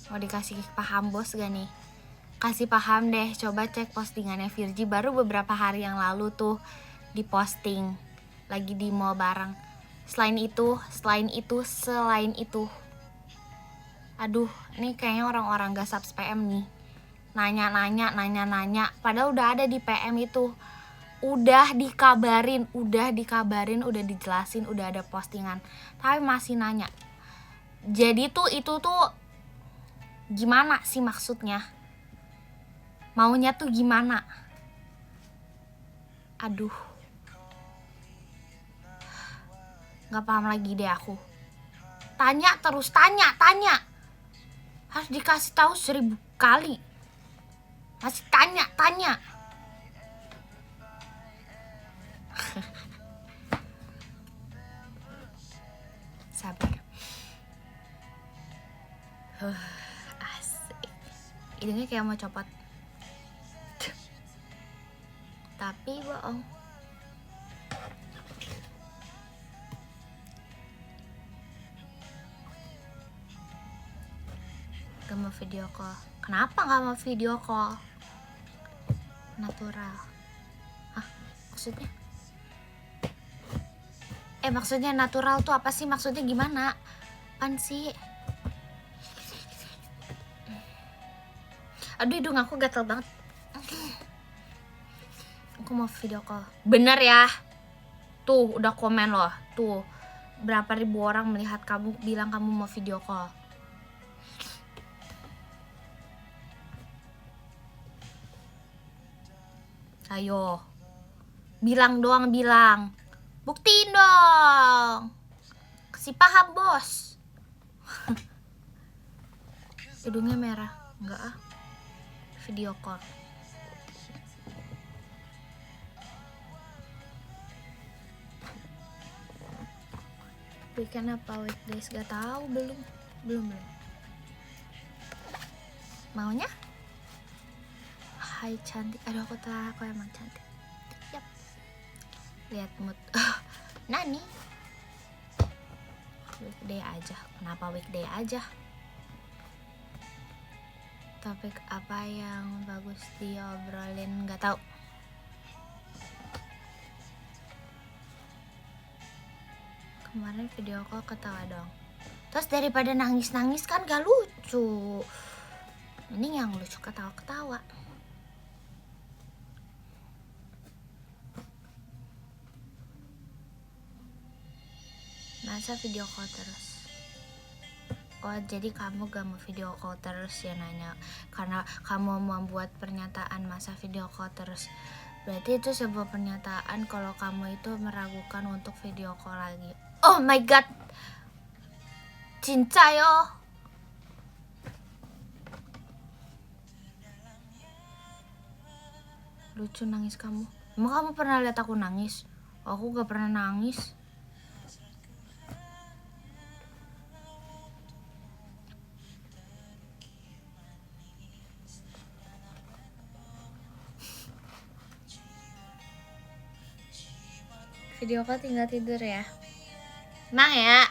Mau dikasih paham bos gak nih? Kasih paham deh, coba cek postingannya Virgi. Baru beberapa hari yang lalu tuh diposting. Lagi di mall bareng. Selain itu. Aduh, ini kayaknya orang-orang gak subs PM nih. Nanya. Padahal udah ada di PM itu. Udah dikabarin, udah dijelasin, udah ada postingan. Tapi masih nanya. Jadi tuh itu tuh gimana sih maksudnya? Maunya tuh gimana? Aduh. Gak paham lagi deh aku. Tanya terus, tanya. Harus dikasih tahu 1000 kali. Masih tanya. Sabar. Asik. Hidungnya kayak mau copot. Tapi bohong. Gak mau video call. Kenapa gak mau video call? Natural. Hah? Maksudnya? Maksudnya natural tuh apa sih? Maksudnya gimana? Apaan sih? Aduh, hidung aku gatel banget. Aku mau video call. Bener ya? Tuh, udah komen loh. Tuh, berapa ribu orang melihat kamu bilang kamu mau video call. Ayo. Bilang. Buktiin dong. Kasih paham, bos. Hidungnya merah. Enggak ah. Video call. Weekend apa weekdays? Gak tahu, belum. Maunya? Hai cantik. Aduh, aku emang cantik. Yap. Lihat mood. Nani? Weekday aja. Kenapa weekday aja? Topik apa yang bagus diobrolin? Gak tahu. Kemarin video call ketawa dong. Terus daripada nangis kan gak lucu. Ini yang lucu ketawa-ketawa. Masa video call terus? Oh, jadi kamu gak mau video call terus ya, nanya karena kamu membuat pernyataan masa video call terus. Berarti itu sebuah pernyataan kalau kamu itu meragukan untuk video call lagi. Oh my god. Cincayo. Lucu nangis kamu. Emang kamu pernah lihat aku nangis? Aku gak pernah nangis. Video call tinggal tidur ya. Emang ya?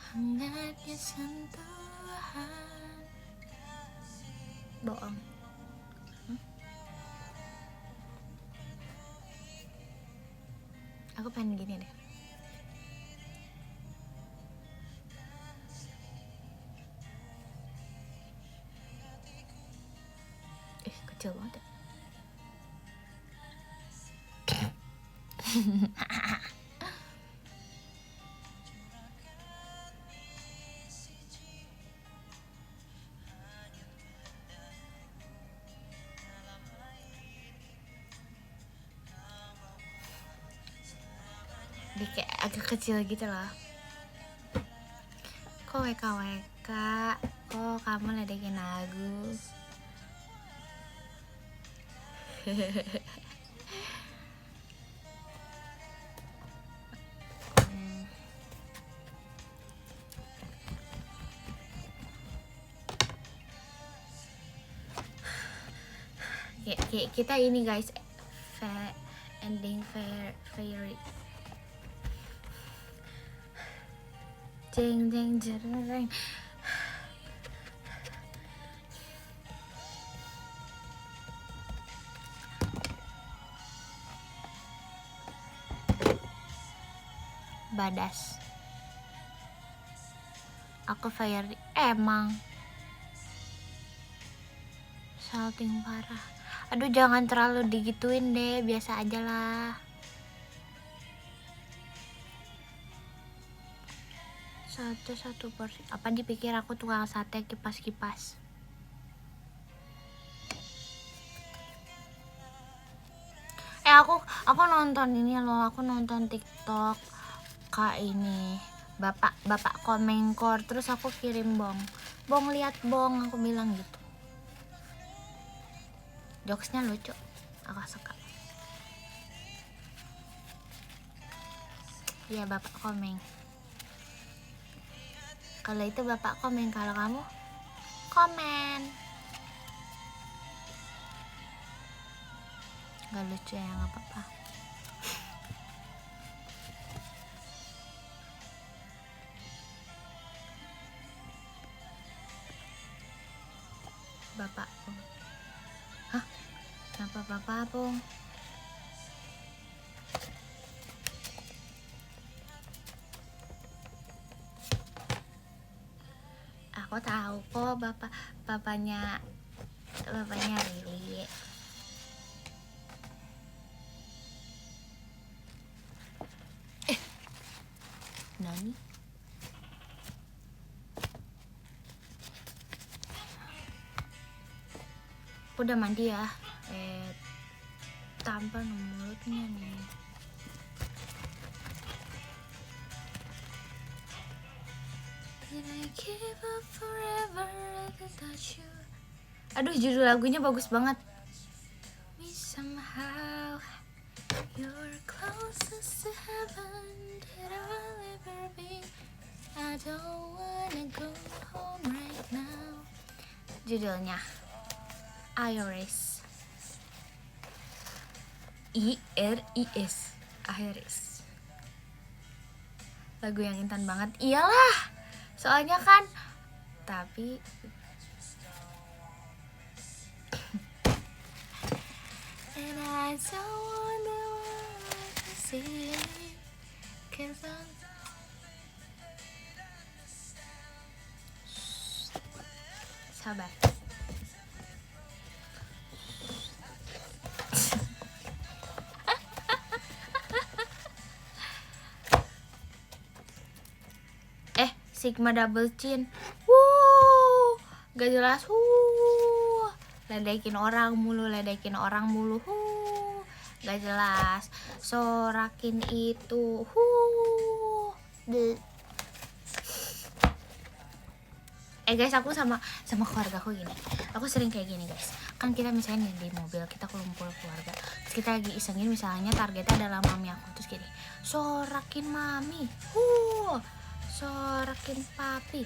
Hangatnya sentuhan. Bohong. Aku pengen gini deh. Kecil banget ya. Dia kayak agak kecil gitu loh. Kok WKWK, kok kamu ledekin aku. Kita ini guys, ending fairy. Jeng jeng jeng. Badas. Aku fairy emang. Salting parah. Aduh jangan terlalu digituin deh, biasa aja lah. Satu porsi. Apa dipikir aku tukang sate kipas-kipas? Aku nonton ini loh, aku nonton TikTok kak ini bapak komenkor, terus aku kirim bong lihat bong, aku bilang gitu. Jokesnya lucu, aku suka. Iya bapak komeng. Kalau itu bapak komen, kalau kamu komen. Gak lucu ya, gak apa-apa. Bapak Pung. Hah? Kenapa bapak Pung? Aku tahu kok bapaknya Rili. Nani? Aku udah mandi ya. Tampar mulutnya nih. Aduh, judul lagunya bagus banget. Me somehow you're closest to heaven that I'll ever be. I don't wanna go home right now. Judulnya Iris. IRIS. Iris. Lagu yang intan banget. Iyalah. Soalnya kan tapi and I don't wanna see it, 'cause I'm... Sabar. Sigma double chin. Gak jelas. Ledekin orang mulu. Gak jelas. Sorakin itu. Guys, aku sama keluarga aku gini. Aku sering kayak gini guys. Kan kita misalnya di mobil, kita kumpul keluarga. Terus kita lagi isengin, misalnya targetnya adalah mami aku. Terus gini, sorakin mami. Sorakin papi.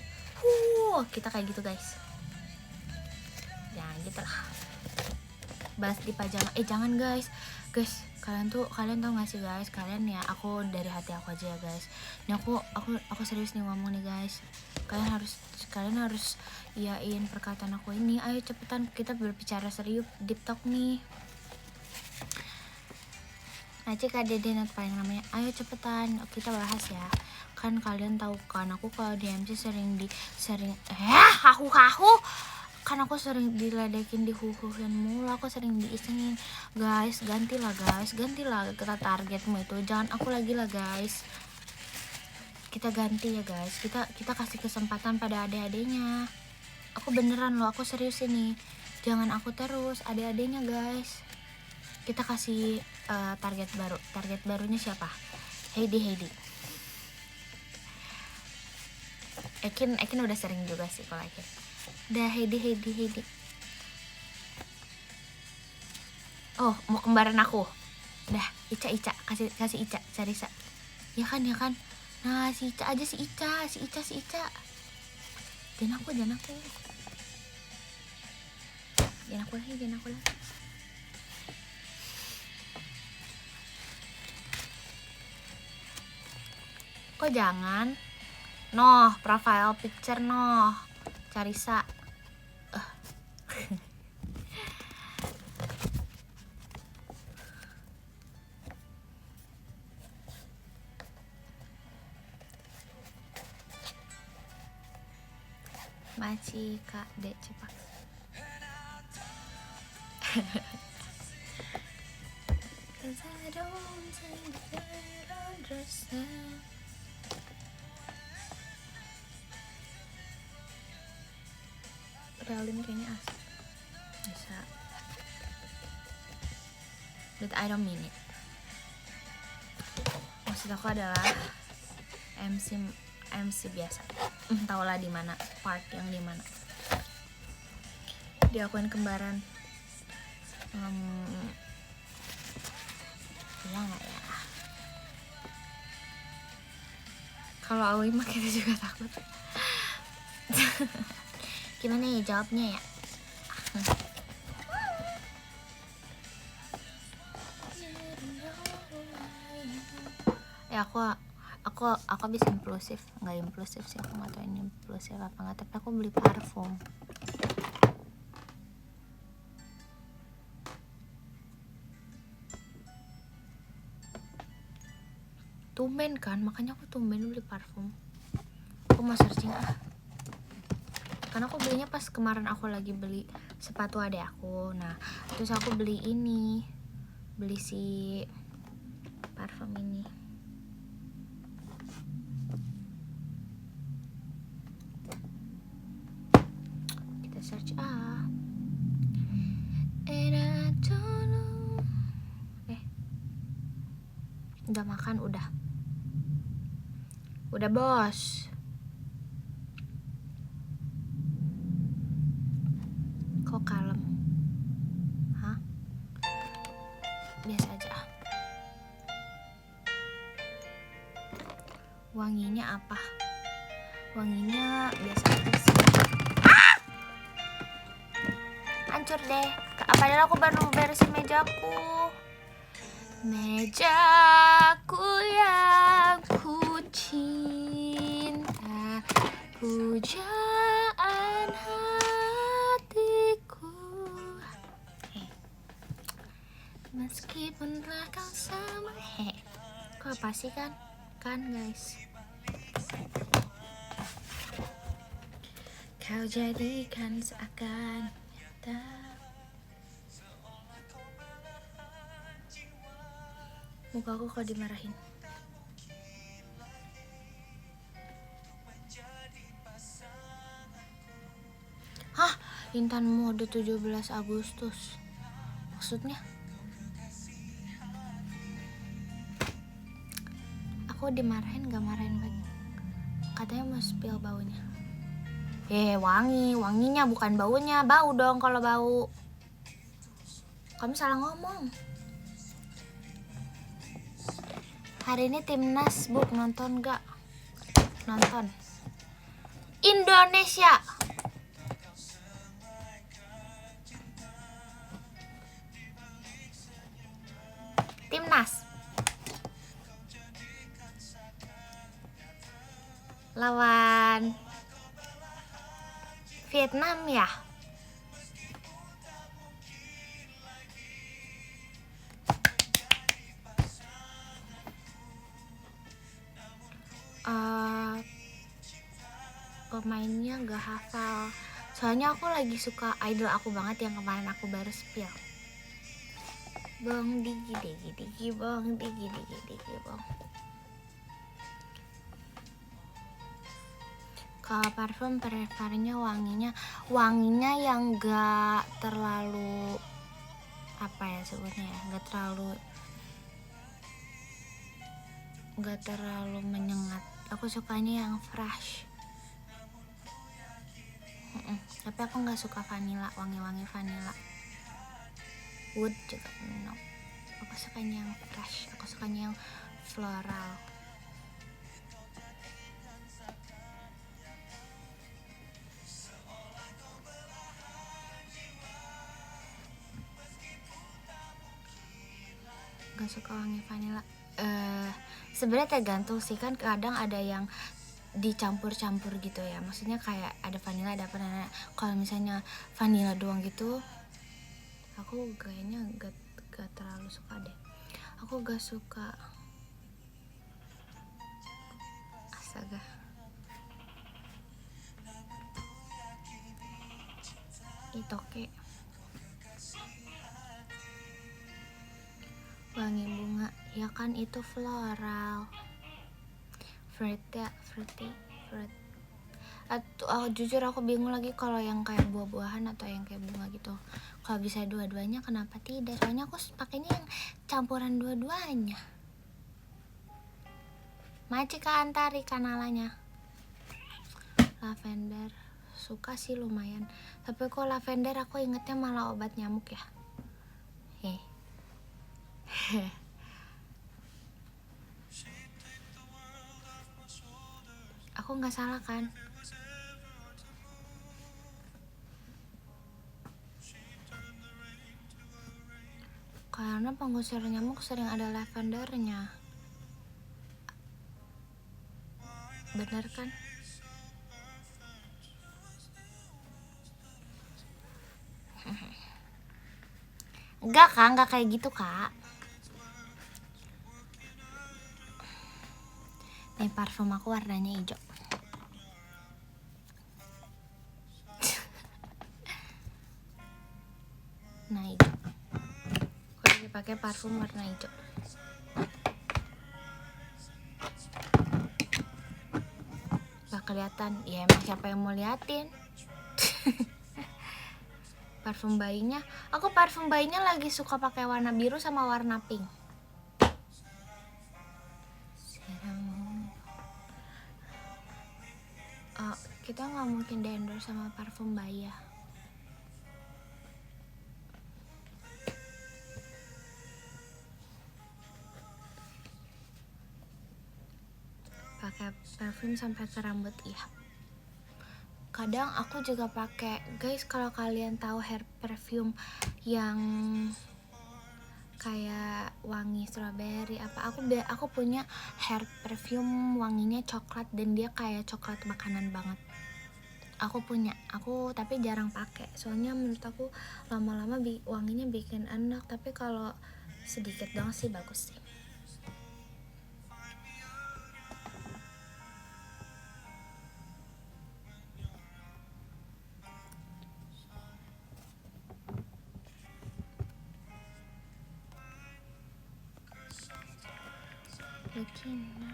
Kita kayak gitu guys. Ya gitu lah. Bahas di pajama. Jangan guys. Guys, kalian tau gak sih guys, kalian ya, aku dari hati aku aja ya guys. Ini aku serius nih ngomong nih guys. Kalian harus iyain perkataan aku ini. Ayo cepetan kita berbicara serius deep talk nih. Najik ada Dede paling namanya. Ayo cepetan kita bahas ya. Kan kalian tahu kan aku kalau di MC sering hahu kan aku sering diledekin, dihuhuhin mulu, aku sering diisengin. Guys, gantilah kita targetmu itu, jangan aku lagi lah guys. Kita ganti ya guys, kita kasih kesempatan pada adik-adiknya. Aku beneran loh, aku serius ini, jangan aku terus, adik-adiknya guys. Kita kasih target barunya siapa? Heidi. Ekin udah sering juga sih kalau Ekin. Udah Heidi. Oh, mau kembaran aku. Udah, Ica kasih Ica, Carisa. Ya kan. Nah, si Ica aja, si Ica. Jangan aku. Jangan aku lagi. Kok jangan? Noh, profile picture noh. Carisa. Masih Kak Dek cepat. Realin kayaknya asik. Bisa. But I don't mean it. Maksud aku adalah MC biasa. Tahulah di mana part yang di mana. Diakuin kembaran. Iya nggak ya? Kalau Awi mah kita juga takut. Gimana ya jawabnya ya? Ya aku bisa impulsif, nggak impulsif sih, aku nggak tahu ini impulsif apa nggak, tapi aku beli parfum. Tumben kan, makanya aku tumben beli parfum. Aku mau searching karena aku belinya pas kemarin aku lagi beli sepatu adek aku. Nah terus aku beli si parfum ini. Kita search udah makan, udah bos. Kok kalem? Hah? Biasa aja. Wanginya apa? Wanginya biasa aja sih. Hancur deh. Padahal aku baru beresin mejaku yang ku cinta, pujaan hatiku. Meskipun telah kau sama. Kok apa sih kan guys? Kau jadikan seakan nyata. Muka aku kok dimarahin. Hah? Intan mode 17 Agustus. Maksudnya? Aku dimarahin gak marahin lagi. Katanya mau spill baunya. Wanginya bukan baunya. Bau dong kalau bau. Kamu salah ngomong. Hari ini timnas nonton gak? Nonton. Indonesia. Timnas lawan Vietnam ya. Pemainnya gak hafal, soalnya aku lagi suka idol aku banget yang kemarin aku baru spill. Bong digi digi digi bong digi digi digi bong. Kalau parfum prefernya wanginya yang gak terlalu apa ya sebutnya ya, gak terlalu menyengat. Aku sukanya yang fresh. Tapi aku nggak suka vanilla, wangi vanilla. Wood juga no. Aku sukanya yang fresh, aku sukanya yang floral. Gak suka wangi vanilla. Sebenarnya tergantung sih, kan kadang ada yang dicampur-campur gitu ya, maksudnya kayak ada vanilla ada apa. Kalau misalnya vanilla doang gitu aku kayaknya gak terlalu suka deh. Aku gak suka. Astaga, itu oke. Wangi bunga ya kan, itu floral, fruit. Jujur aku bingung lagi kalau yang kayak buah-buahan atau yang kayak bunga gitu. Kalau bisa dua-duanya kenapa tidak? Soalnya aku pakainya yang campuran dua-duanya. Macika Antari kanalanya. Lavender suka sih lumayan, tapi kok lavender aku ingetnya malah obat nyamuk ya. Aku nggak salah kan? Karena pengusir nyamuk sering ada lavendernya. Bener kan? Enggak kan, enggak kayak gitu kak. Nih parfum aku warnanya hijau. Nah hijau. Aku lagi pakai parfum warna hijau. Gak kelihatan, ya emang siapa yang mau liatin. Parfum bayinya, aku parfum bayinya lagi suka pakai warna biru sama warna pink. Kita nggak mungkin di-endorse sama parfum bayi ya. Pakai parfum sampai ke rambut iya. Kadang aku juga pakai, guys, kalau kalian tahu hair perfume yang kayak wangi strawberry apa, aku punya hair perfume wanginya coklat dan dia kayak coklat makanan banget. Aku punya, tapi jarang pakai soalnya menurut aku lama-lama wanginya bikin enak, tapi kalau sedikit doang sih bagus sih. Regina.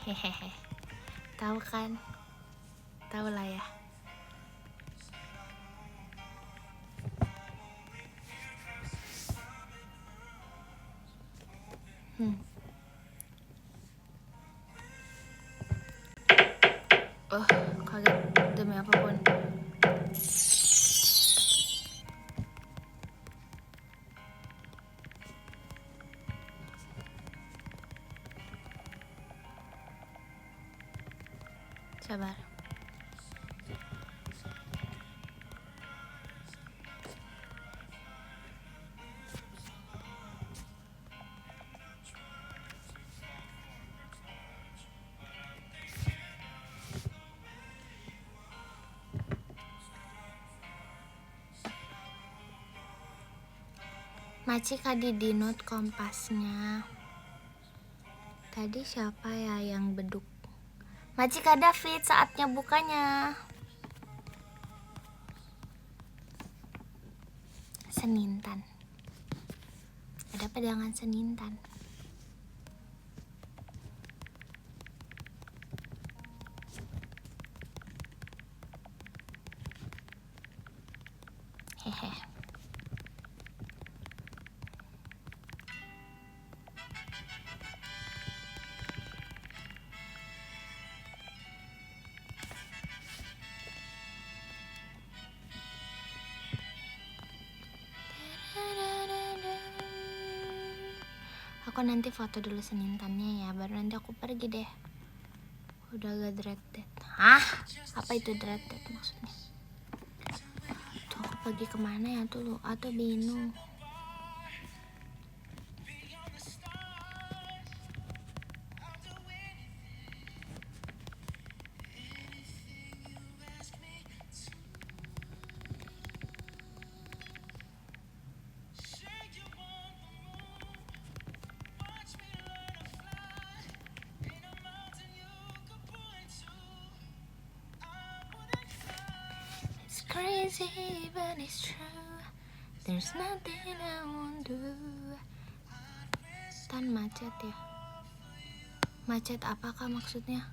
Hehehe, tahu kan? Tahu lah ya. Oh, kaget demi apapun. Sabar. Maci kadi di note kompasnya. Tadi siapa ya yang beduk? Maci Kak David, saatnya bukanya. Senintan. Ada pedangan Senintan. Hehe. Aku nanti foto dulu Senintannya ya, baru nanti aku pergi deh. Udah gak dreaded. Hah? Apa itu dreaded maksudnya? Tuh aku pergi kemana ya tuh? Atau bingung. Crazy but it's true. There's nothing I won't do. Tan macet ya. Macet apakah maksudnya?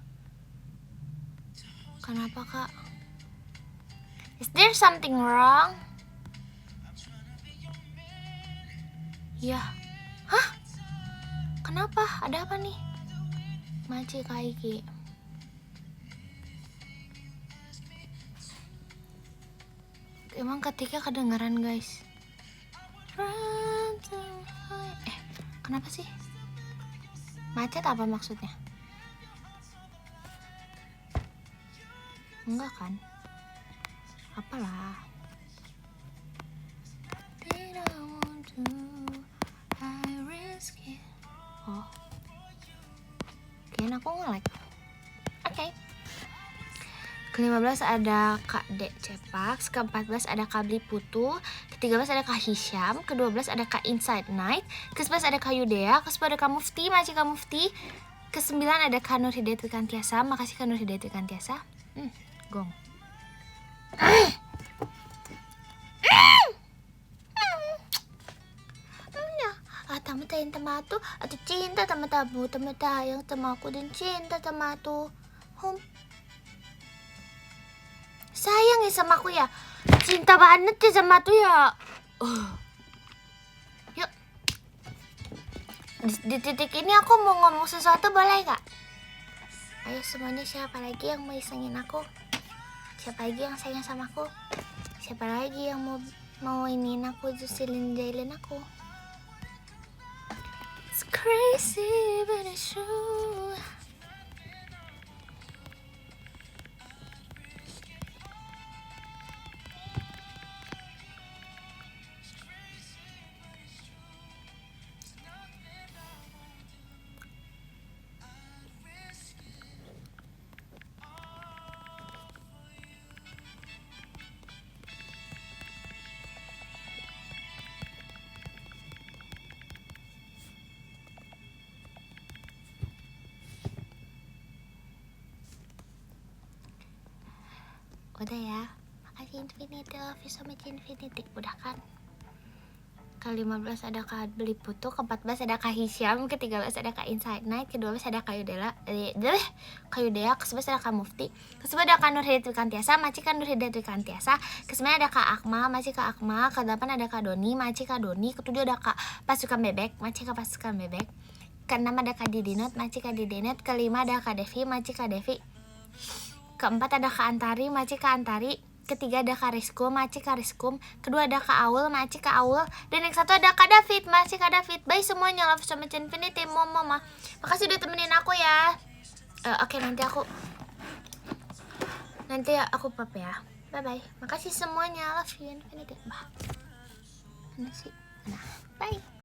Kenapa kak? Is there something wrong? Ya. Hah? Kenapa? Ada apa nih? Maci kaiki. Emang ketika kedengaran guys. Kenapa sih? Macet apa maksudnya? Enggak kan? Apalah. Oh. Kayaknya aku nge-like. Oke. Ke-15 ada Kak Dek Cepak, ke-14 ada Kak Bli Putu, ke-13 ada Kak Hisham, ke-12 ada Kak Inside Night, ke-11 ada Kak Yudea, ke-10 ada Kak Mufti, Maci Kak Mufti, ke-9 ada Kak Nur Hidayat Wikantiasa, makasih Kak Nur Hidayat Wikantiasa. Gong. Tamu tayang tamato, atau cinta sama tamu, tamu tayang sama aku dan cinta sama tu. Sayang ya sama aku ya. Cinta banget ya sama tuh ya. Yuk. Di titik ini aku mau ngomong sesuatu boleh gak? Ayo semuanya, siapa lagi yang mau isengin aku? Siapa lagi yang sayang sama aku? Siapa lagi yang mau iniin aku, jusilin jailin aku? It's crazy but it's true. Udah ya, makasih Infinity, love you so much Infinity. Udah kan? Ke-15 ada Kak Bli Putu, ke-14 ada Kak Hisham, ke-13 ada Kak Inside Night, ke-12 ada Kak Yudea, ke-11 ada Kak Mufti, ke-11 ada Kak Nur Hidayat Wikantiasa, Maci Kak Nur Hidayat Wikantiasa, ke-9 ada Kak Akmal, Maci Kak Akmal, ke-8 ada Kak Doni, Maci Kak Doni, ke-7 ada Kak Pasukan Bebek, Maci Kak Pasukan Bebek, ke-6 ada Kak Didinot, Maci Kak Didinot, ke-5 ada Kak Devi, Maci Kak Devi, ke-4 ada Kak Antari, Maci Kak Antari, ke-3 ada Kak Rizkum, Maci Kak Rizkum, ke-2 ada Kak Aul, Maci Kak Aul, dan yang satu ada Kak David, Maci Kak David. Bye semuanya, love so much Infinity, mama. Makasih udah temenin aku ya. Oke, nanti aku Nanti aku pap ya. Bye bye. Makasih semuanya. Love you. Ini deh. Bah. Mana sih? Nah, bye.